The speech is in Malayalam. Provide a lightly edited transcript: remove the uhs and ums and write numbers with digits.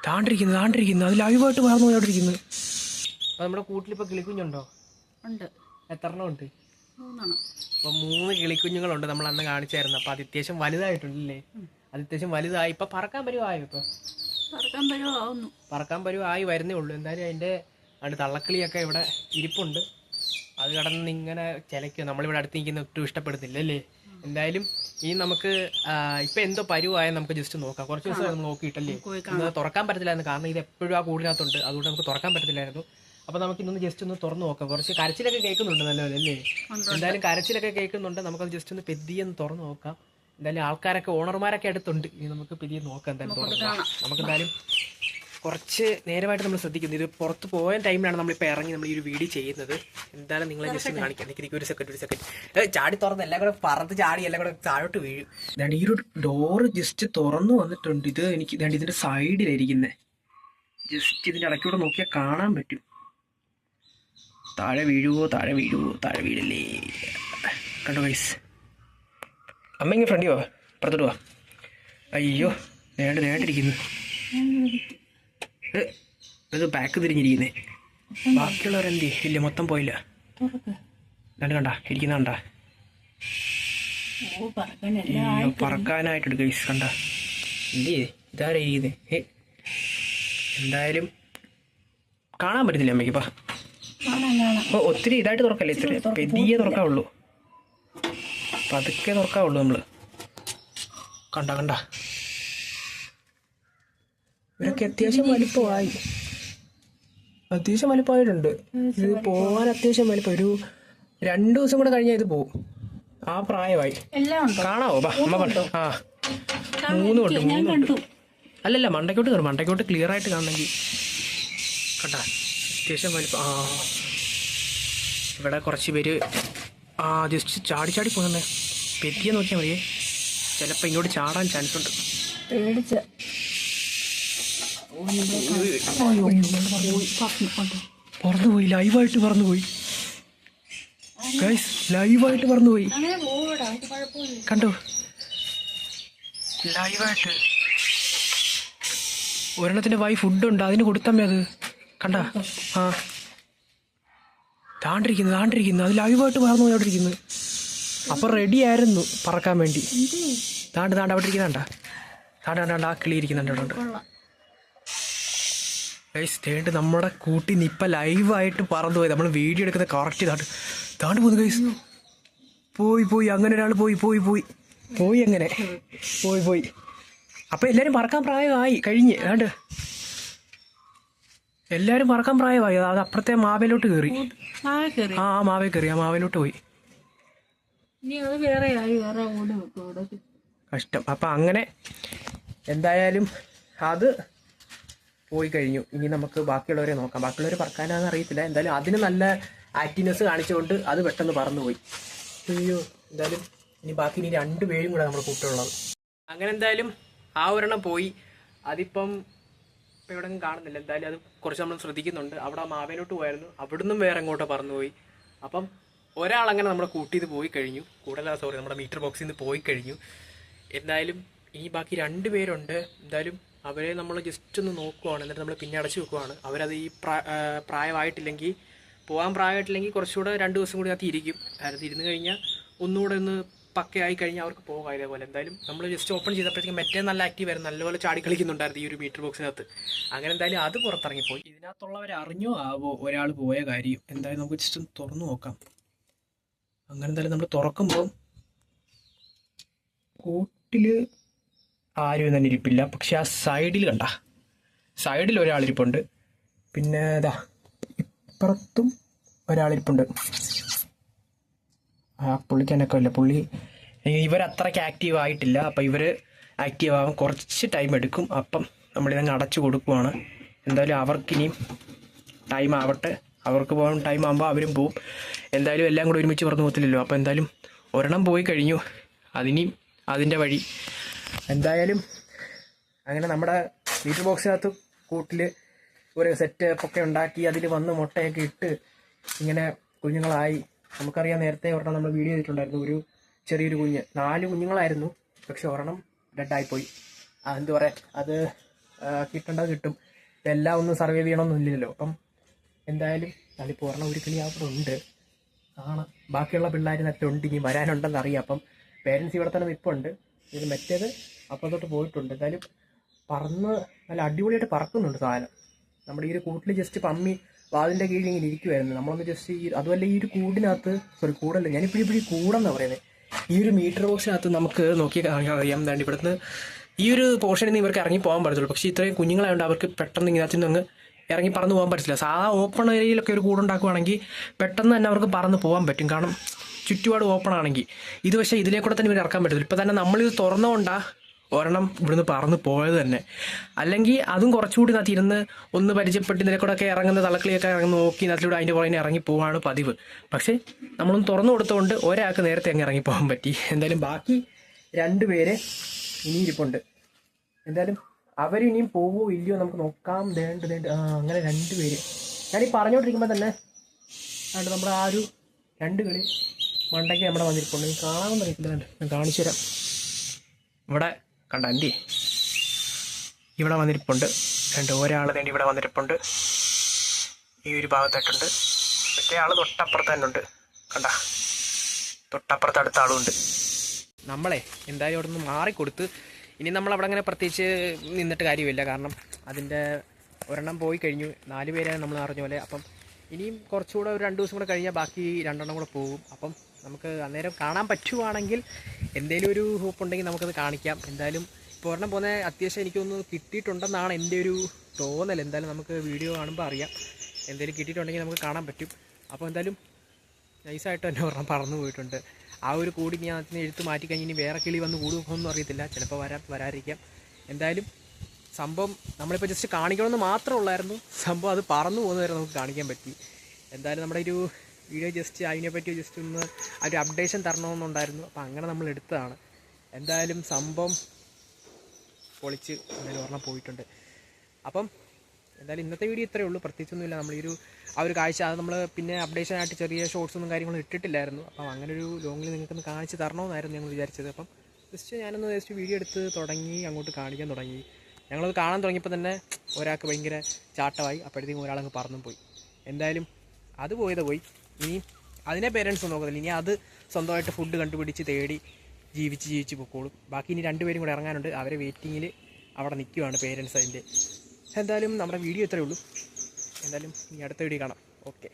താണ്ടിരിക്കുന്നു അത് ലൈവായിട്ട് വളർന്നു പോയോണ്ടിരിക്കുന്നു. അപ്പൊ നമ്മുടെ കൂട്ടിലിപ്പോ കിളിക്കുഞ്ഞുണ്ടോ? ഉണ്ട്. എത്ര എണ്ണം ഉണ്ട്? 3 അപ്പൊ 3 കിളിക്കുഞ്ഞുങ്ങളുണ്ട്. നമ്മൾ അന്ന് കാണിച്ചായിരുന്നു. അപ്പൊ അത് അത്യാവശ്യം വലുതായിട്ടുണ്ടല്ലേ? അത് അത്യാവശ്യം വലുതായി. ഇപ്പൊ പറക്കാൻ പരുവായോ? ഇപ്പൊ പറക്കാൻ പരുവായി വരുന്നേ ഉള്ളൂ. എന്തായാലും അതിന്റെ തള്ളക്കിളിയൊക്കെ ഇവിടെ ഇരിപ്പുണ്ട്. അത് കടന്ന് ഇങ്ങനെ ചിലയ്ക്കോ. നമ്മളിവിടെ അടുത്ത് നിൽക്കുന്ന ഒട്ടും ഇഷ്ടപ്പെടുന്നില്ല അല്ലേ? എന്തായാലും ഈ നമുക്ക് ഇപ്പൊ എന്തോ പരുവായ നമുക്ക് ജസ്റ്റ് നോക്കാം. കുറച്ച് ദിവസം നമ്മൾ നോക്കിയിട്ടല്ലേ? ഇന്ന് തുറക്കാൻ പറ്റത്തില്ലായിരുന്നു. കാരണം ഇത് എപ്പോഴും ആ കൂടിനകത്തുണ്ട്. അതുകൊണ്ട് നമുക്ക് തുറക്കാൻ പറ്റത്തില്ലായിരുന്നു. അപ്പൊ നമുക്ക് ഇന്നൊന്ന് ജസ്റ്റ് ഒന്ന് തുറന്നു നോക്കാം. കുറച്ച് കരച്ചിലൊക്കെ കേൾക്കുന്നുണ്ട് നല്ലപോലെ അല്ലേ? എന്തായാലും കരച്ചിലൊക്കെ കേൾക്കുന്നുണ്ട്. നമുക്കത് ജസ്റ്റ് ഒന്ന് പെതിയൊന്ന് തുറന്നു നോക്കാം. എന്തായാലും ആൾക്കാരൊക്കെ ഓണർമാരൊക്കെ അടുത്തുണ്ട്. ഇനി നമുക്ക് പെതിയെ നോക്കാം. എന്തായാലും നമുക്ക് എന്തായാലും കുറച്ച് നേരമായിട്ട് നമ്മൾ ശ്രദ്ധിക്കുന്നു. ഇത് പുറത്ത് പോയ ടൈമിലാണ് നമ്മളിപ്പോൾ ഇറങ്ങി നമ്മൾ ഈ ഒരു വീഡിയോ ചെയ്യുന്നത്. എന്തായാലും നിങ്ങളെ ജസ്റ്റ് ഒന്ന് കാണിക്കാം. എനിക്ക് ഒരു സെക്കൻഡ് ചാടി തുറന്ന് എല്ലാം കൂടെ പറത്ത് ചാടി എല്ലാം കൂടെ താഴോട്ട് വീഴും. ഇതാണ്ട് ഈ ഒരു ഡോറ് ജസ്റ്റ് തുറന്നു വന്നിട്ടുണ്ട്. ഇത് എനിക്ക് ഇതാണ്ട് ഇതിന്റെ സൈഡിലായിരിക്കുന്നത്. ജസ്റ്റ് ഇതിന്റെ ഇടയ്ക്കൂടെ നോക്കിയാൽ കാണാൻ പറ്റും. താഴെ വീഴുവോ താഴെ വീഴല്ലേ? കണ്ടോ ഗൈസ്? അമ്മ ഇങ്ങനെ ഫ്രണ്ടി പോവാ, പുറത്തോട്ട് പോവാ. അയ്യോ നേടിരിക്കുന്നു. ഇത് ബാക്ക് തിരിഞ്ഞിരിക്കുന്നേ. ബാക്കിയുള്ളവരെന്തി ഇല്ല, മൊത്തം പോയില്ല. കണ്ടാ ഇരിക്കുന്ന കണ്ടാ? പറക്കാനായിട്ടുണ്ട് ഗൈസ്. കണ്ടാ ഇല്ലേ? ഇതാരാ ഇരിക്കുന്നേ? എന്തായാലും കാണാൻ പറ്റുന്നില്ല അമ്മയ്ക്കിപ്പാ. ഒത്തിരി ഇതായിട്ട് തുറക്കല്ലേ, ഇത്തിരി പെതിയെ തുറക്കാവുള്ളൂ. പതുക്കെ തുറക്കാവുള്ളൂ നമ്മള്. കണ്ട ഇവരൊക്കെ അത്യാവശ്യം വലിപ്പമായിട്ടുണ്ട്. ഇത് പോവാൻ അത്യാവശ്യം വലിപ്പം. ഒരു 2 ദിവസം കൂടെ കഴിഞ്ഞാൽ ഇത് പോവും. ആ പ്രായമായി. കാണാവോ? അമ്മ കണ്ടോ? 3 ഉണ്ട്. അല്ലല്ല, മണ്ടയ്ക്കോട്ട് ക്ലിയർ ആയിട്ട് കാണണമെങ്കിൽ. കണ്ടാ അത്യാവശ്യം വലിപ്പം. ഇവിടെ കുറച്ച് പേര് ജസ്റ്റ് ചാടി പോകുന്നേ. പെറ്റിയെ നോക്കിയാൽ മതിയേ, ചിലപ്പോൾ ഇങ്ങോട്ട് ചാടാൻ ചാൻസ് ഉണ്ട്. പറന്നുപോയി, ലൈവായിട്ട് പറന്നുപോയി ഗൈസ്, ലൈവായിട്ട് പറന്നുപോയി. കണ്ടോ? ലൈവായിട്ട് ഒരെണ്ണത്തിന്റെ വായി ഫുഡുണ്ട്, അതിന് കൊടുത്തമ്മേ അത്. കണ്ടാ? താണ്ടിരിക്കുന്നു അത് ലൈവായിട്ട് പറന്നു പോയോണ്ടിരിക്കുന്നു. അപ്പൊ റെഡി ആയിരുന്നു പറക്കാൻ വേണ്ടി. താണ്ട് അവിടെ ഇരിക്കുന്നുണ്ടാ? താണ്ട് ആ കിളി ഇരിക്കുന്നുണ്ട്. ഗൈസ് തേണ്ട് നമ്മുടെ കൂട്ടി ഇപ്പം ലൈവായിട്ട് പറന്നു പോയി. നമ്മൾ വീഡിയോ എടുക്കുന്ന കറക്റ്റ് താണ്ട് പോകുന്നു ഗൈസ്. പോയി അങ്ങനെ ഒരാൾ പോയി അങ്ങനെ പോയി. അപ്പം എല്ലാവരും പറക്കാൻ പ്രായമായി കഴിഞ്ഞ്. ഏതാണ്ട് എല്ലാവരും പറക്കാൻ പ്രായമായി. അത് അപ്പുറത്തെ മാവേലോട്ട് കയറി. മാവേ കയറി. ആ മാവേലോട്ട് പോയി. കഷ്ടം. അപ്പം അങ്ങനെ എന്തായാലും അത് പോയി കഴിഞ്ഞു. ഇനി നമുക്ക് ബാക്കിയുള്ളവരെ നോക്കാം. ബാക്കിയുള്ളവർ പറക്കാനാണെന്ന് അറിയത്തില്ല. എന്തായാലും അതിന് നല്ല ആക്റ്റീവ്നെസ് കാണിച്ചുകൊണ്ട് അത് പെട്ടെന്ന് പറന്നുപോയി. അയ്യോ, എന്തായാലും ഇനി 2 പേരും കൂടെ നമ്മൾ കൂട്ടുള്ളത്. അങ്ങനെ എന്തായാലും ആ ഒരെണ്ണം പോയി. അതിപ്പം ഇവിടെ കാണുന്നില്ല. എന്തായാലും അത് കുറച്ച് നമ്മൾ ശ്രദ്ധിക്കുന്നുണ്ട്. അവിടെ മാവേലോട്ട് പോയായിരുന്നു, അവിടുന്ന് വേറെ എങ്ങോട്ടോ പറന്നുപോയി. അപ്പം ഒരാളങ്ങനെ നമ്മുടെ കൂട്ടിയത് പോയി കഴിഞ്ഞു. നമ്മുടെ മീറ്റർ ബോക്സിൽ നിന്ന് പോയി കഴിഞ്ഞു. എന്തായാലും ഇനി ബാക്കി 2 പേരുണ്ട്. എന്തായാലും അവരെ നമ്മൾ ജസ്റ്റ് ഒന്ന് നോക്കുവാണ്. എന്നിട്ട് നമ്മൾ പിന്നെ അടച്ചു വെക്കുവാണ്. അവരത് ഈ പ്രായമായിട്ടില്ലെങ്കിൽ, പോകാൻ പ്രായമായിട്ടില്ലെങ്കിൽ കുറച്ചുകൂടെ 2 ദിവസം കൂടി അതിൽ ഇരിക്കും. അതിനകത്ത് ഇരുന്ന് കഴിഞ്ഞാൽ ഒന്നുകൂടെ ഒന്ന് പക്കയായി കഴിഞ്ഞാൽ അവർക്ക് പോകാം. ഇതേപോലെ എന്തായാലും നമ്മൾ ജസ്റ്റ് ഓപ്പൺ ചെയ്തപ്പോഴത്തേക്കും മറ്റേ നല്ല ആക്റ്റീവ് ആയിരുന്നു, നല്ലപോലെ ചാടി കളിക്കുന്നുണ്ടായിരുന്നു ഈ ഒരു മീറ്റർ ബോക്സിനകത്ത്. അങ്ങനെ എന്തായാലും അത് പുറത്തിറങ്ങിപ്പോയി. ഇതിനകത്തുള്ളവർ അറിഞ്ഞോ ആവോ ഒരാൾ പോയ കാര്യം? എന്തായാലും നമുക്ക് ജസ്റ്റ് ഒന്ന് തുറന്നു നോക്കാം. അങ്ങനെ എന്തായാലും നമ്മൾ തുറക്കുമ്പോൾ കൂട്ടില് ആരും തന്നെ ഇരിപ്പില്ല. പക്ഷെ ആ സൈഡിൽ ഒരാളിരിപ്പുണ്ട്. പിന്നെ ഇപ്പുറത്തും ഒരാളിരിപ്പുണ്ട്. പുള്ളിക്കാനൊക്കെ ഇല്ല. ഇവരത്രയ്ക്ക് ആക്റ്റീവ് ആയിട്ടില്ല. അപ്പം ഇവർ ആക്റ്റീവ് ആവാൻ കുറച്ച് ടൈം എടുക്കും. അപ്പം നമ്മളിതങ്ങ് അടച്ചു കൊടുക്കുവാണ്. എന്തായാലും അവർക്കിനിയും ടൈം ആവട്ടെ. അവർക്ക് പോകാൻ ടൈം ആകുമ്പോൾ അവരും പോവും. എന്തായാലും എല്ലാം കൂടെ ഒരുമിച്ച് പറഞ്ഞു പോകത്തില്ലല്ലോ. അപ്പോൾ എന്തായാലും ഒരെണ്ണം പോയി കഴിഞ്ഞു. അതിൻ്റെ വഴി. എന്തായാലും അങ്ങനെ നമ്മുടെ മീറ്റർ ബോക്സിനകത്ത് കൂട്ടിൽ ഒരു സെറ്റപ്പൊക്കെ ഉണ്ടാക്കി അതിൽ വന്ന് മുട്ടയൊക്കെ ഇട്ട് ഇങ്ങനെ കുഞ്ഞുങ്ങളായി. നമുക്കറിയാം, നേരത്തെ ഒരെണ്ണം നമ്മൾ വീഡിയോ ചെയ്തിട്ടുണ്ടായിരുന്നു. ഒരു ചെറിയൊരു കുഞ്ഞ്, 4 കുഞ്ഞുങ്ങളായിരുന്നു. പക്ഷെ ഒരെണ്ണം ഡെഡായിപ്പോയി. എന്താ പറയുക, അത് കിട്ടേണ്ടത് കിട്ടും. ഇപ്പം എല്ലാം ഒന്നും സർവൈവ് ചെയ്യണമെന്നില്ലല്ലോ. അപ്പം എന്തായാലും അതിപ്പോൾ ഒരെണ്ണം ഒരു കിളി അവിടെ ഉണ്ട് കാണാം. ബാക്കിയുള്ള പിള്ളേർ നേരത്തെ ഉണ്ട്, ഇനി വരാനുണ്ടെന്ന് അറിയാം. അപ്പം പേരൻസ് ഇവിടെ തന്നെ നിൽപ്പുണ്ട്. ഇത് മറ്റേത് അപ്പം തൊട്ട് പോയിട്ടുണ്ട്. എന്തായാലും പറന്ന് നല്ല അടിപൊളിയായിട്ട് പറക്കുന്നുണ്ട് സാധനം. നമ്മുടെ ഈ ഒരു കൂട്ടിൽ ജസ്റ്റ് പമ്മി വാതിൻ്റെ കീഴിൽ ഇങ്ങനെ ഇരിക്കുമായിരുന്നു. നമ്മളൊന്ന് ജസ്റ്റ് അതുമല്ല ഈ ഒരു കൂടിനകത്ത്, കൂടല്ല, ഞാനിപ്പോഴും കൂടെന്നാണ് പറയുന്നത്. ഈ ഒരു മീറ്റർ ബോക്സിനകത്ത് നമുക്ക് നോക്കിയാൽ അറിയാം. എന്താണ്ട് ഇവിടുന്ന് ഈ ഒരു പോർഷനിൽ നിന്ന് ഇവർക്ക് ഇറങ്ങി പോകാൻ പറ്റത്തുള്ളൂ. പക്ഷേ ഇത്രയും കുഞ്ഞുങ്ങളായതുകൊണ്ട് അവർക്ക് പെട്ടെന്ന് ഇതിനകത്ത് നിന്ന് ഇറങ്ങി പറന്ന് പോകാൻ പറ്റില്ല. സാധാ ഓപ്പൺ ഏരിയയിലൊക്കെ ഒരു കൂടുണ്ടാക്കുവാണെങ്കിൽ പെട്ടെന്ന് തന്നെ അവർക്ക് പറന്ന് പോകാൻ പറ്റും, കാരണം ചുറ്റുപാട് ഓപ്പൺ ആണെങ്കിൽ. ഇത് പക്ഷേ ഇതിലേക്കൂടെ തന്നെ ഇവർ ഇറക്കാൻ പറ്റത്തില്ല. ഇപ്പം തന്നെ നമ്മളിത് തുറന്നുകൊണ്ടാണ് ഒരെണ്ണം ഇവിടുന്ന് പറന്ന് പോയത് തന്നെ. അല്ലെങ്കിൽ അതും കുറച്ചുകൂടി ഇതിനകത്ത് ഇരുന്ന് ഒന്ന് പരിചയപ്പെട്ട് ഇതിലേക്കൂടെ ഒക്കെ ഇറങ്ങുന്ന തലക്കളിയൊക്കെ ഇറങ്ങി നോക്കി ഇതിലൂടെ അതിൻ്റെ പുറകെ ഇറങ്ങി പോവാണ് പതിവ്. പക്ഷേ നമ്മളൊന്ന് തുറന്നു കൊടുത്തുകൊണ്ട് ഒരാൾക്ക് നേരത്തെ അങ്ങ് ഇറങ്ങിപ്പോകാൻ പറ്റി. എന്തായാലും ബാക്കി 2 പേര് ഇനി ഇരിപ്പുണ്ട്. എന്തായാലും അവരിനിയും പോവോ ഇല്ലയോ നമുക്ക് നോക്കാം. അങ്ങനെ 2 പേര് ഞാനീ പറഞ്ഞുകൊണ്ടിരിക്കുമ്പോൾ തന്നെ അതുകൊണ്ട് നമ്മുടെ ആ ഒരു 2 കളി മണ്ടയ്ക്ക് നമ്മുടെ വന്നിരിപ്പുണ്ട്. കാണാമെന്ന് അറിയത്തില്ല, ഞാൻ കാണിച്ചു തരാം. ഇവിടെ കണ്ട അൻ്റെ ഇവിടെ വന്നിരിപ്പുണ്ട്. ഒരാൾ വേണ്ടി ഇവിടെ വന്നിരിപ്പുണ്ട്, ഈ ഒരു ഭാഗത്തായിട്ടുണ്ട്. മറ്റേ ആൾ തൊട്ടപ്പുറത്ത് തന്നെ ഉണ്ട്, കണ്ട തൊട്ടപ്പുറത്ത് അടുത്ത ആളുമുണ്ട്. നമ്മളെ എന്തായാലും അവിടെ നിന്ന് മാറിക്കൊടുത്ത് ഇനി നമ്മളവിടെ അങ്ങനെ പ്രത്യേകിച്ച് നിന്നിട്ട് കാര്യമില്ല, കാരണം അതിൻ്റെ ഒരെണ്ണം പോയി കഴിഞ്ഞു. 4 പേരാണ് നമ്മൾ അറിഞ്ഞ പോലെ. അപ്പം ഇനിയും കുറച്ചുകൂടെ ഒരു 2 ദിവസം കൂടെ കഴിഞ്ഞാൽ ബാക്കി 2 എണ്ണം കൂടെ പോകും. അപ്പം നമുക്ക് അന്നേരം കാണാൻ പറ്റുവാണെങ്കിൽ എന്തെങ്കിലും ഒരു ഹോപ്പ് ഉണ്ടെങ്കിൽ നമുക്കത് കാണിക്കാം. എന്തായാലും ഇപ്പോൾ ഒരെണ്ണം പോകുന്ന അത്യാവശ്യം എനിക്കൊന്ന് കിട്ടിയിട്ടുണ്ടെന്നാണ് എൻ്റെ ഒരു തോന്നൽ. എന്തായാലും നമുക്ക് വീഡിയോ കാണുമ്പോൾ അറിയാം. എന്തെങ്കിലും കിട്ടിയിട്ടുണ്ടെങ്കിൽ നമുക്ക് കാണാൻ പറ്റും. അപ്പോൾ എന്തായാലും നൈസായിട്ട് തന്നെ ഒരെണ്ണം പറന്നു പോയിട്ടുണ്ട്. ആ ഒരു കൂടി ഞാൻ അതിന് എഴുത്ത് മാറ്റി കഴിഞ്ഞ് ഇനി വേറെ കിളി വന്ന് കൂടുമൊന്നും അറിയത്തില്ല, ചിലപ്പോൾ വരാതിരിക്കാം. എന്തായാലും സംഭവം നമ്മളിപ്പോൾ ജസ്റ്റ് കാണിക്കണമെന്ന് മാത്രമേ ഉള്ളായിരുന്നു. സംഭവം അത് പറന്നു പോകുന്ന വരെ നമുക്ക് കാണിക്കാൻ പറ്റി. എന്തായാലും നമ്മുടെ ഒരു വീഡിയോ ജസ്റ്റ് അതിനെപ്പറ്റി ജസ്റ്റ് ഒന്ന് ഒരു അപ്ഡേഷൻ തരണമെന്നുണ്ടായിരുന്നു. അപ്പോൾ അങ്ങനെ നമ്മൾ എടുത്തതാണ്. എന്തായാലും സംഭവം പൊളിച്ച് എന്തായാലും ഒരെണ്ണം പോയിട്ടുണ്ട്. അപ്പം എന്തായാലും ഇന്നത്തെ വീഡിയോ ഇത്രയേ ഉള്ളൂ, പ്രത്യേകിച്ചൊന്നുമില്ല. നമ്മളൊരു ആ ഒരു കാഴ്ച അത് നമ്മൾ പിന്നെ അപ്ഡേഷനായിട്ട് ചെറിയ ഷോർട്സൊന്നും കാര്യങ്ങളും ഇട്ടിട്ടില്ലായിരുന്നു. അപ്പം അങ്ങനെ ഒരു ലോങ്ങിൽ നിങ്ങൾക്കൊന്ന് കാണിച്ച് തരണമെന്നായിരുന്നു ഞങ്ങൾ വിചാരിച്ചത്. അപ്പം ജസ്റ്റ് വീഡിയോ എടുത്ത് തുടങ്ങി, അങ്ങോട്ട് കാണിക്കാൻ തുടങ്ങി. ഞങ്ങളത് കാണാൻ തുടങ്ങിയപ്പോൾ തന്നെ ഒരാൾക്ക് ഭയങ്കര ചാട്ടമായി. അപ്പോഴത്തേക്കും ഒരാളങ്ങ് പറന്നും പോയി. എന്തായാലും അത് പോയത് പോയി. ഇനി അതിനെ പേരൻസ് നോക്കത്തില്ല, ഇനി അത് സ്വന്തമായിട്ട് ഫുഡ് കണ്ടുപിടിച്ച് തേടി ജീവിച്ച് പൊക്കോളും. ബാക്കി ഇനി 2 പേരും കൂടെ ഇറങ്ങാനുണ്ട്. അവരെ വെയിറ്റിങ്ങിൽ അവിടെ നിൽക്കുവാണ് പേരൻസ് അതിൻ്റെ. എന്തായാലും നമ്മുടെ വീഡിയോ ഇത്രയേ ഉള്ളൂ. എന്തായാലും ഇനി അടുത്ത വീഡിയോ കാണാം. ഓക്കെ.